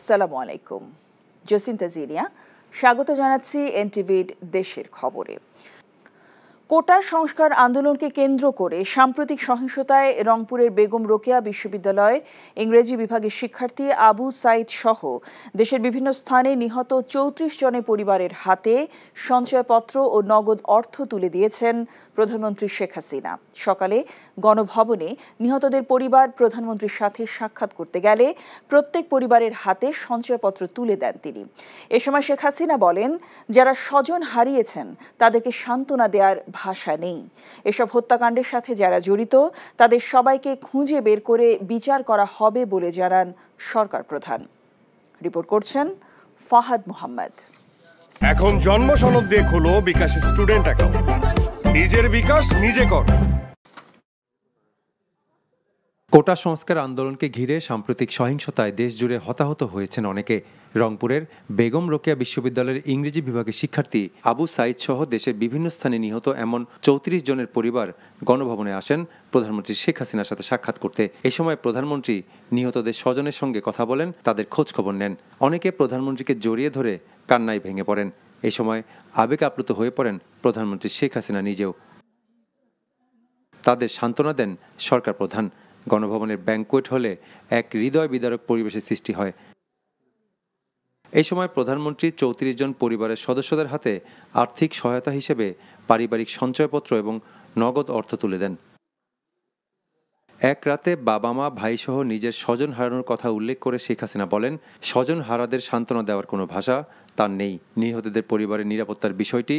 আসসালামু আলাইকুম। জসিন্তা জিনিয়া স্বাগত জানাচ্ছি এনটিভির দেশের খবরে। কোটা সংস্কার আন্দোলনকে কেন্দ্র করে সাম্প্রতিক সহিংসতায় রংপুরের বেগম রোকেয়া বিশ্ববিদ্যালয়ের ইংরেজি বিভাগের শিক্ষার্থী আবু সাইদ সহ দেশের বিভিন্ন স্থানে নিহত ৩৪ জনের পরিবারের হাতে সঞ্চয়পত্র ও নগদ অর্থ তুলে দিয়েছেন প্রধানমন্ত্রী শেখ হাসিনা। সকালে গণভবনে নিহতদের পরিবার প্রধানমন্ত্রীর সাথে সাক্ষাৎ করতে গেলে প্রত্যেক পরিবারের হাতে সঞ্চয়পত্র তুলে দেন তিনি। এ সময় শেখ হাসিনা বলেন, যারা স্বজন হারিয়েছেন তাদেরকে সান্ত্বনা দেওয়ার ভাষা নেই। এসব হত্যাকাণ্ডের সাথে যারা জড়িত তাদের সবাইকে খুঁজে বের করে বিচার করা হবে বলে জানান সরকার প্রধান। রিপোর্ট করছেন ফাহাদ মোহাম্মদ। এখন জন্ম সনদ দিয়ে খোলো বিকাশ স্টুডেন্ট অ্যাকাউন্ট। নিজের বিকাশ নিজে কর। কোটা সংস্কার আন্দোলনকে ঘিরে সাম্প্রতিক সহিংসতায় দেশ জুড়ে হতাহত হয়েছেন অনেকে। রংপুরের বেগম রোকেয়া বিশ্ববিদ্যালয়ের ইংরেজি বিভাগের শিক্ষার্থী আবু সাইদ সহ দেশের বিভিন্ন স্থানে নিহত এমন ৩৪ জনের পরিবার গণভবনে আসেন প্রধানমন্ত্রী শেখ হাসিনার সাথে সাক্ষাৎ করতে। এ সময় প্রধানমন্ত্রী নিহতদের স্বজনের সঙ্গে কথা বলেন, তাদের খোঁজ খবর নেন। অনেকে প্রধানমন্ত্রীকে জড়িয়ে ধরে কান্নায় ভেঙে পড়েন। এ সময় আবেগ আপ্লুত হয়ে পড়েন প্রধানমন্ত্রী শেখ হাসিনা নিজেও। তাদের সান্ত্বনা দেন সরকার প্রধান। গণভবনের ব্যাংকুয়েট হলে এক হৃদয় বিদারক পরিবেশের সৃষ্টি হয়। এই সময় প্রধানমন্ত্রী ৩৪ জন পরিবারের সদস্যদের হাতে আর্থিক সহায়তা হিসেবে পারিবারিক সঞ্চয়পত্র এবং নগদ অর্থ তুলে দেন। এক রাতে বাবা মা ভাই সহ নিজের স্বজন হারানোর কথা উল্লেখ করে শেখ হাসিনা বলেন, স্বজন হারাদের সান্ত্বনা দেওয়ার কোনো ভাষা তার নেই। নিহতদের পরিবারের নিরাপত্তার বিষয়টি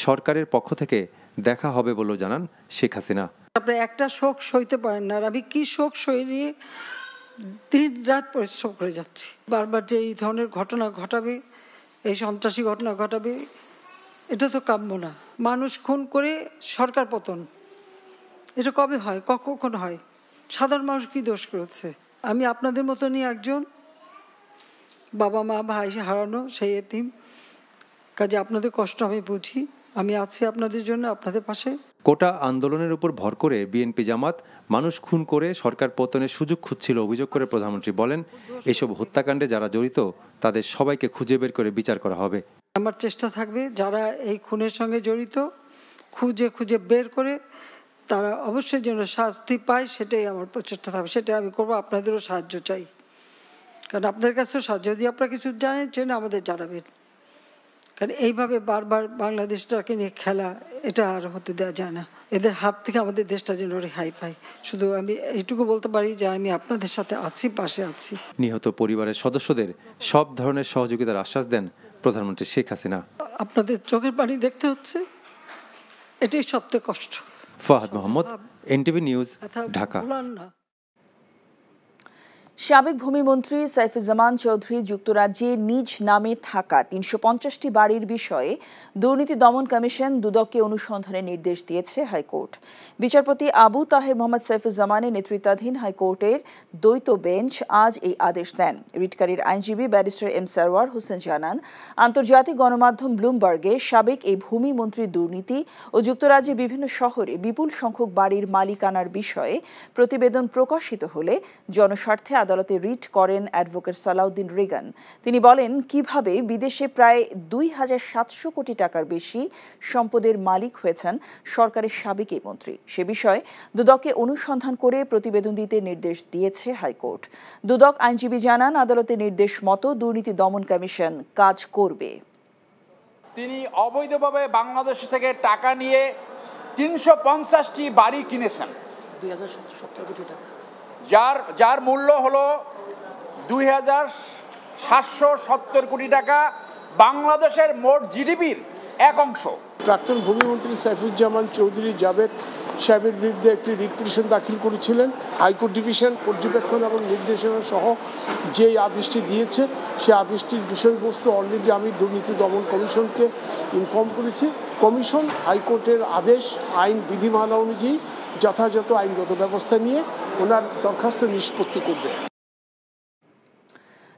সরকারের পক্ষ থেকে দেখা হবে বলেও জানান শেখ হাসিনা। আপনি একটা শোক সইতে পারেন না, আমি কি শোক সইয়ে দিন রাত পরিশ্রম করে যাচ্ছি। বারবার যে এই ধরনের ঘটনা ঘটাবে, এই সন্ত্রাসী ঘটনা ঘটাবে, এটা তো কাম্য না। মানুষ খুন করে সরকার পতন, এটা কবে হয়, কখন হয়? সাধারণ মানুষ কি দোষ করেছে? আমি আপনাদের মতনই একজন, বাবা মা ভাই হারানো সেই এতিম, কাজে আপনাদের কষ্ট আমি বুঝি। আমি আছি আপনাদের জন্য, আপনাদের পাশে। কোটা আন্দোলনের উপর ভর করে বিএনপি জামাত মানুষ খুন করে সরকার পতনের সুযোগ খুঁজছিল অভিযোগ করে প্রধানমন্ত্রী বলেন, এসব হত্যাকাণ্ডে যারা জড়িত তাদের সবাইকে খুঁজে বের করে বিচার করা হবে। আমার চেষ্টা থাকবে যারা এই খুনের সঙ্গে জড়িত খুঁজে বের করে তারা অবশ্যই যেন শাস্তি পায়, সেটাই আমার প্রচেষ্টা থাকবে। সেটাই আমি করবো। আপনাদেরও সাহায্য চাই, কারণ আপনাদের কাছেও সাহায্য, যদি আপনারা কিছু জানেন আমাদের জানাবেন। কারণ এইভাবে বারবার বাংলাদেশটাকে নিয়ে খেলা, এটা আর হতে দেওয়া যায় না। এদের হাত থেকে আমাদের দেশটা যেন রেহাই পায়। শুধু আমি এইটুকু বলতে পারি যে আমি আপনাদের সাথে আছি, পাশে আছি। নিহত পরিবারের সদস্যদের সব ধরনের সহযোগিতার আশ্বাস দেন প্রধানমন্ত্রী শেখ হাসিনা। আপনাদের চোখের পানি দেখতে হচ্ছে, এটাই সবচেয়ে কষ্ট। Fahad Mohammad, NTV news, Dhaka. সাবেক ভূমিমন্ত্রী সাইফুজ্জামান চৌধুরী যুক্তরাজ্যে নিজ নামে থাকা ৩৫০টি বাড়ির বিষয়ে দুর্নীতি দমন কমিশন দুদককে অনুসন্ধানের নির্দেশ দিয়েছে হাইকোর্ট। বিচারপতি আবু তাহের মোহাম্মদ সাইফুজ্জামানের নেতৃত্বাধীন হাইকোর্টের দ্বৈত বেঞ্চ আজ এই আদেশ দেন। রিটকারীর আইনজীবী ব্যারিস্টার এম সারওয়ার হোসেন জানান, আন্তর্জাতিক গণমাধ্যম ব্লুমবার্গে সাবেক এই ভূমিমন্ত্রীর দুর্নীতি ও যুক্তরাজ্যের বিভিন্ন শহরে বিপুল সংখ্যক বাড়ির মালিকানার বিষয়ে প্রতিবেদন প্রকাশিত হলে জনস্বার্থে আদালতে রিট করেন অ্যাডভোকেট সালাউদ্দিন রিগান। তিনি বলেন, কিভাবে বিদেশে প্রায় ২,৭০০ কোটি টাকার বেশি সম্পদের মালিক হয়েছেন সরকারের সাবেক এই মন্ত্রী। সে বিষয়ে দুদককে অনুসন্ধান করে প্রতিবেদন দিতে নির্দেশ দিয়েছে হাইকোর্ট। দুদক আইনজীবী জানান, আদালতের নির্দেশ মতো দুর্নীতি দমন কমিশন কাজ করবে। তিনি অবৈধভাবে বাংলাদেশ থেকে টাকা নিয়ে ৩৫০টি বাড়ি কিনেছেন, ২,৭70 কোটি টাকা, যার মূল্য হলো ২,৭70 কোটি টাকা, বাংলাদেশের মোট জিডিপির এক অংশ। প্রাক্তন ভূমিমন্ত্রী সাইফুজ্জামান চৌধুরী জাভেদ সাহেবের বিরুদ্ধে একটি রিট পিটিশন দাখিল করেছিলেন। হাইকোর্ট ডিভিশন পর্যবেক্ষণ এবং নির্দেশনা সহ যে আদেশটি দিয়েছে, সেই আদেশটির বিষয়বস্তু অলরেডি আমি দুর্নীতি দমন কমিশনকে ইনফর্ম করেছি। কমিশন হাইকোর্টের আদেশ আইন বিধিমালা অনুযায়ী যথাযথ আইনগত ব্যবস্থা নিয়ে ওনার দরখাস্ত নিষ্পত্তি করবে।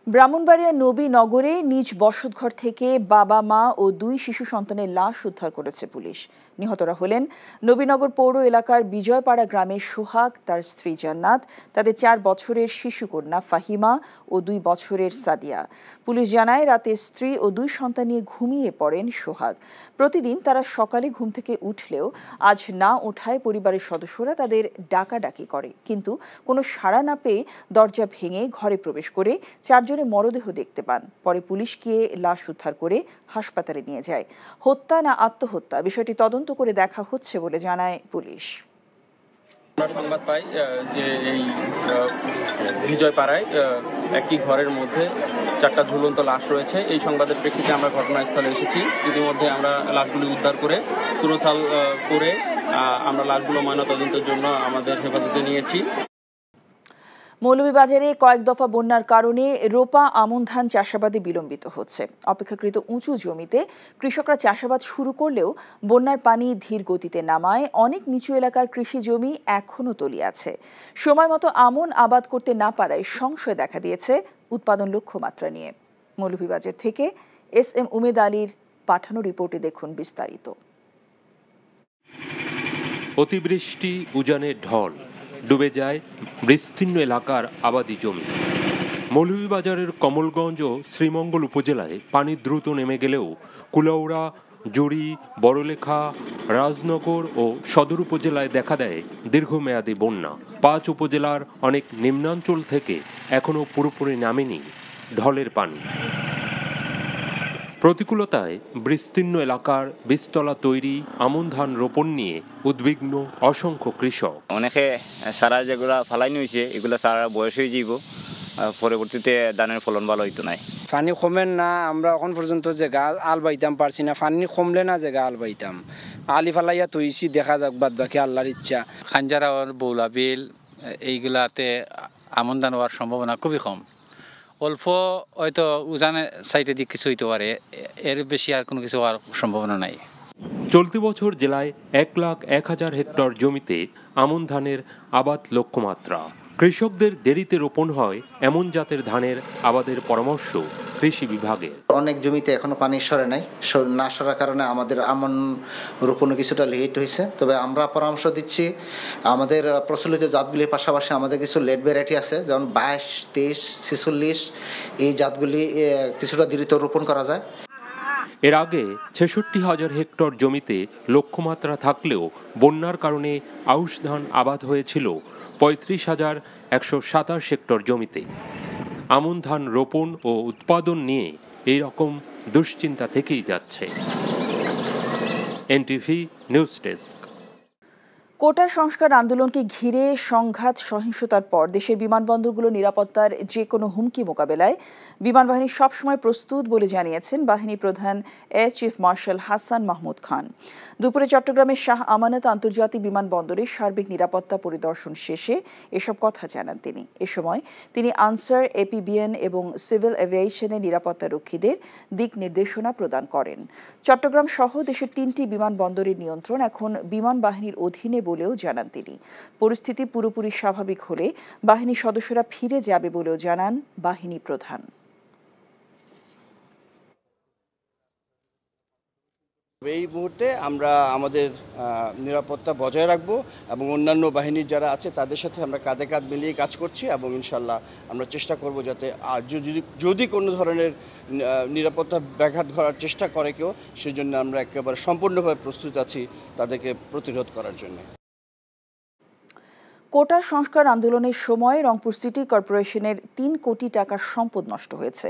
ব্রাহ্মণবাড়িয়া নবীনগরে নিজ বসতঘর থেকে বাবা মা ও 2 শিশু সন্তানের লাশ উদ্ধার করেছে পুলিশ। নিহতরা হলেন নবীনগর পৌর এলাকার বিজয়পাড়া গ্রামের সোহাগ, তার স্ত্রী জান্নাত, তাদের 4 বছরের শিশু কন্যা ফাহিমা ও 2 বছরের সাদিয়া। পুলিশ জানায় রাতে স্ত্রী ও 2 সন্তান নিয়ে ঘুমিয়ে পড়েন সোহাগ। প্রতিদিন তারা সকালে ঘুম থেকে উঠলেও আজ না ওঠায় পরিবারের সদস্যরা তাদের ডাকাডাকি করে, কিন্তু কোনো সাড়া না পেয়ে দরজা ভেঙে ঘরে প্রবেশ করে 4 জনের মরদেহ দেখতে পান। পরে পুলিশ গিয়ে লাশ উদ্ধার করে হাসপাতালে নিয়ে যায়। হত্যা না আত্মহত্যা বিষয়টি তদন্ত করে দেখা হচ্ছে বলে জানায় পুলিশ। আমরা সংবাদ পাই যে এই বিজয়পাড়ায় একটি ঘরের মধ্যে 4টা ঝুলন্ত লাশ রয়েছে। এই সংবাদের প্রেক্ষিতে আমরা ঘটনাস্থলে এসেছি। ইতিমধ্যে আমরা লাশগুলি উদ্ধার করে সুরতাল করে আমরা লাশগুলো ময়নাতদন্তের জন্য আমাদের হেফাজতে নিয়েছি। মৌলভীবাজারে কয়েক দফা বন্যার কারণে রোপা আমন ধান চাষাবাদে বিলম্বিত হচ্ছে। অপেক্ষাকৃত উঁচু জমিতে কৃষকরা চাষাবাদ শুরু করলেও বন্যার পানি ধীর গতিতে নামায় অনেক নিচু এলাকার কৃষি জমি এখনও তলিয়ে আছে। সময় মতো আমন আবাদ করতে না পারায় সংশয় দেখা দিয়েছে উৎপাদন লক্ষ্যমাত্রা নিয়ে। মৌলভীবাজার থেকে SM উমেদ আলীর পাঠানো রিপোর্টে দেখুন বিস্তারিত। অতিবৃষ্টি, উজানের ঢল, ডুবে যায় বিস্তীর্ণ এলাকার আবাদি জমি। মৌলভীবাজারের কমলগঞ্জ ও শ্রীমঙ্গল উপজেলায় পানি দ্রুত নেমে গেলেও কুলাউড়া, জুড়ি, বড়লেখা, রাজনগর ও সদর উপজেলায় দেখা দেয় দীর্ঘমেয়াদী বন্যা। 5 উপজেলার অনেক নিম্নাঞ্চল থেকে এখনও পুরোপুরি নামেনি ঢলের পানি। প্রতিকূলতায় বিস্তীর্ণ এলাকার বীজতলা তৈরি আমন ধান রোপণ নিয়ে উদ্বিগ্ন অসংখ্য কৃষক। অনেকে সারা যেগুলা ফালাইনি হয়েছে এগুলো সারা বয়স হয়ে যাব, পরবর্তীতে ধানের ফলন ভালো হইতো নাই। পানি কমেন না, আমরা এখন পর্যন্ত যে গাছ আল বাইতাম পারছি না, পানি কমলে না যে আল বাইতাম আলি ফালাইয়া তৈছি, দেখা যাক বাদ বাকি আল্লাহর ইচ্ছা। খানজারা বৌলা বিল এইগুলাতে আমন ধান হওয়ার সম্ভাবনা খুবই কম। অল্প হয়তো উজানের সাইডে দিক কিছু হইতে পারে, এর বেশি আর কোনো কিছু হওয়ার সম্ভাবনা নাই। চলতি বছর জেলায় 1,01,000 হেক্টর জমিতে আমন ধানের আবাদ লক্ষ্যমাত্রা। কৃষকদের দেরিতে রোপণ হয় এমন জাতের ধানের আবাদের পরামর্শ কৃষি বিভাগের। অনেক জমিতে এখনো পানি সরে নাই, না সরার কারণে আমাদের আমন রোপণে কিছুটা লেট হয়েছে। তবে আমরা পরামর্শ দিচ্ছি আমাদের প্রচলিত জাতগুলির পাশাপাশি আমাদের কিছু লেট ভ্যারাইটি আছে, যেমন 22, 23, 46, এই জাতগুলি কিছুটা দেরিতে রোপণ করা যায়। এর আগে 66,000 হেক্টর জমিতে লক্ষ্যমাত্রা থাকলেও বন্যার কারণে আউশ ধান আবাদ হয়েছিল 35,127 হেক্টর জমিতে। আমন ধান রোপণ ও উৎপাদন নিয়ে এই রকম দুশ্চিন্তা থেকেই যাচ্ছে। NTV news desk. কোটা সংস্কার আন্দোলনকে ঘিরে সংঘাত সহিংসতার পর দেশের বিমানবন্দরগুলোর নিরাপত্তার যে কোনো হুমকি মোকাবেলায় বিমান বাহিনী সবসময় প্রস্তুত বলে জানিয়েছেন বাহিনী প্রধান air chief marshal Hasan Mahmud Khan. দুপুরে চট্টগ্রামের শাহ আমানত আন্তর্জাতিক বিমানবন্দরের সার্বিক নিরাপত্তা পরিদর্শন শেষে এসব কথা জানান তিনি। এ সময় তিনি আনসার, APBN এবং সিভিল এভিয়েশনের নিরাপত্তারক্ষীদের দিক নির্দেশনা প্রদান করেন। চট্টগ্রাম সহ দেশের 3টি বিমানবন্দরের নিয়ন্ত্রণ এখন বিমান বাহিনীর অধীনে বলেও জানান তিনি। পরিস্থিতি পুরোপুরি স্বাভাবিক হলে বাহিনীর সদস্যরা ফিরে যাবে বলেও জানান বাহিনী প্রধান। এই মুহূর্তে আমরা আমাদের নিরাপত্তা বজায় রাখব এবং অন্যান্য বাহিনীর যারা আছে তাদের সাথে আমরা কাঁধে কাঁধ মিলিয়ে কাজ করছি এবং ইনশাল্লাহ আমরা চেষ্টা করব যাতে যদি কোনো ধরনের নিরাপত্তা ব্যাঘাত ঘটার চেষ্টা করে কেউ, সেই জন্য আমরা একেবারে সম্পূর্ণভাবে প্রস্তুত আছি তাদেরকে প্রতিরোধ করার জন্য। কোটা সংস্কার আন্দোলনের সময় রংপুর সিটি কর্পোরেশনের 3 কোটি টাকার সম্পদ নষ্ট হয়েছে।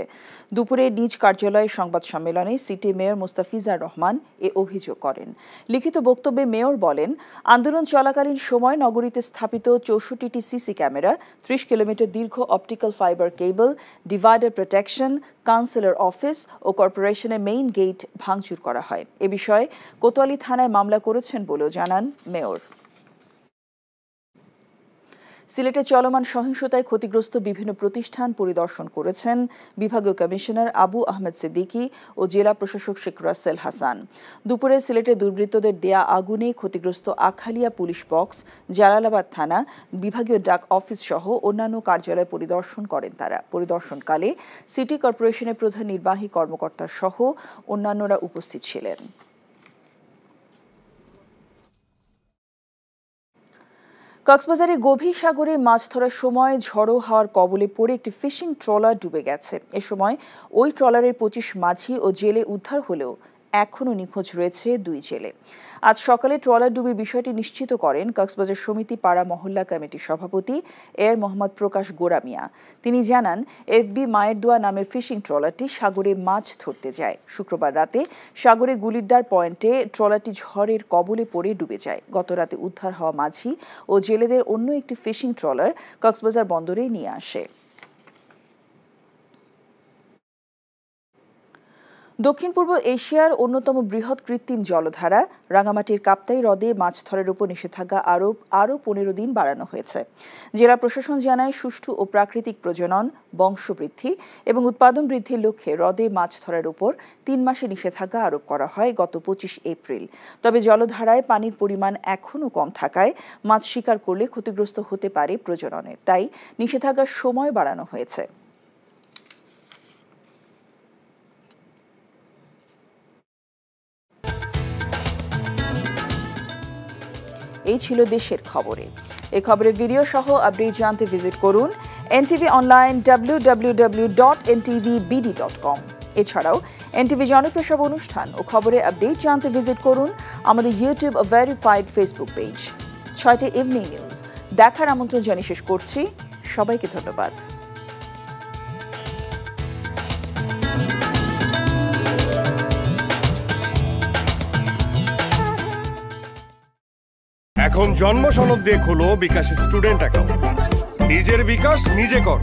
দুপুরে নিজ কার্যালয়ে সংবাদ সম্মেলনে সিটি মেয়র মোস্তাফিজার রহমান এ অভিযোগ করেন। লিখিত বক্তব্যে মেয়র বলেন, আন্দোলন চলাকালীন সময় নগরীতে স্থাপিত 64টি সিসি ক্যামেরা, 30 কিলোমিটার দীর্ঘ optical fibre cable, divider protection, councillor office ও কর্পোরেশনের মেইন গেট ভাঙচুর করা হয়। এ বিষয়ে কোতোয়ালি থানায় মামলা করেছেন বলেও জানান মেয়র। সিলেটে চলমান সহিংসতায় ক্ষতিগ্রস্ত বিভিন্ন প্রতিষ্ঠান পরিদর্শন করেছেন বিভাগীয় কমিশনার আবু আহমেদ সিদ্দিকী ও জেলা প্রশাসক শেখ রাসেল হাসান। দুপুরে সিলেটে দুর্বৃত্তদের দেয়া আগুনে ক্ষতিগ্রস্ত আখালিয়া পুলিশ বক্স, জালালাবাদ থানা, বিভাগীয় ডাক অফিস সহ অন্যান্য কার্যালয় পরিদর্শন করেন তারা। পরিদর্শনকালে সিটি কর্পোরেশনের প্রধান নির্বাহী কর্মকর্তা সহ অন্যান্যরা উপস্থিত ছিলেন। কক্সবাজারে গভীর সাগরে মাছ ধরার সময় ঝড়ো হাওয়ার কবলে পড়ে একটি ফিশিং ট্রলার ডুবে গেছে। এ সময় ওই ট্রলারের 25 মাঝি ও জেলে উদ্ধার হলেও এখনও নিখোঁজ রয়েছে 2 জেলে। আজ সকালে ট্রলার ডুবির বিষয়টি নিশ্চিত করেন কক্সবাজার সমিতি পাড়া মহল্লা কমিটির সভাপতি এর মোহাম্মদ প্রকাশ গোরামিয়া। তিনি জানান, এফবি মায়ের দোয়া নামের ফিশিং ট্রলারটি সাগরে মাছ ধরতে যায়। শুক্রবার রাতে সাগরে গুলিরদার পয়েন্টে ট্রলারটি ঝড়ের কবলে পড়ে ডুবে যায়। গত রাতে উদ্ধার হওয়া মাঝি ও জেলেদের অন্য একটি ফিশিং ট্রলার কক্সবাজার বন্দরে নিয়ে আসে। দক্ষিণ পূর্ব এশিয়ার অন্যতম বৃহৎ কৃত্রিম জলধারা রাঙামাটির কাপ্তাই হ্রদে মাছ ধরার উপর নিষেধাজ্ঞা আরও 15 দিন বাড়ানো হয়েছে। জেলা প্রশাসন জানায়, সুষ্ঠু ও প্রাকৃতিক প্রজনন, বংশবৃদ্ধি এবং উৎপাদন বৃদ্ধির লক্ষ্যে হ্রদে মাছ ধরার উপর 3 মাসের নিষেধাজ্ঞা আরোপ করা হয় গত 25 এপ্রিল। তবে জলধারায় পানির পরিমাণ এখনও কম থাকায় মাছ শিকার করলে ক্ষতিগ্রস্ত হতে পারে প্রজননের, তাই নিষেধাজ্ঞার সময় বাড়ানো হয়েছে। এই ছিল দেশের খবরে। এই খবরের ভিডিও সহ আপডেট জানতে ভিজিট করুন এনটিভি অনলাইন www.ntvbd.com। এছাড়াও এনটিভি জনপ্রিয় সব অনুষ্ঠান ও খবরের আপডেট জানতে ভিজিট করুন আমাদের ইউটিউব ভেরিফাইড ফেসবুক পেজ। 6টে ইভিনিং নিউজ দেখার আমন্ত্রণ জানিয়ে শেষ করছি। সবাইকে ধন্যবাদ। এখন জন্ম সনদ দিয়ে খোলো বিকাশ স্টুডেন্ট অ্যাকাউন্ট। নিজের বিকাশ নিজে কর।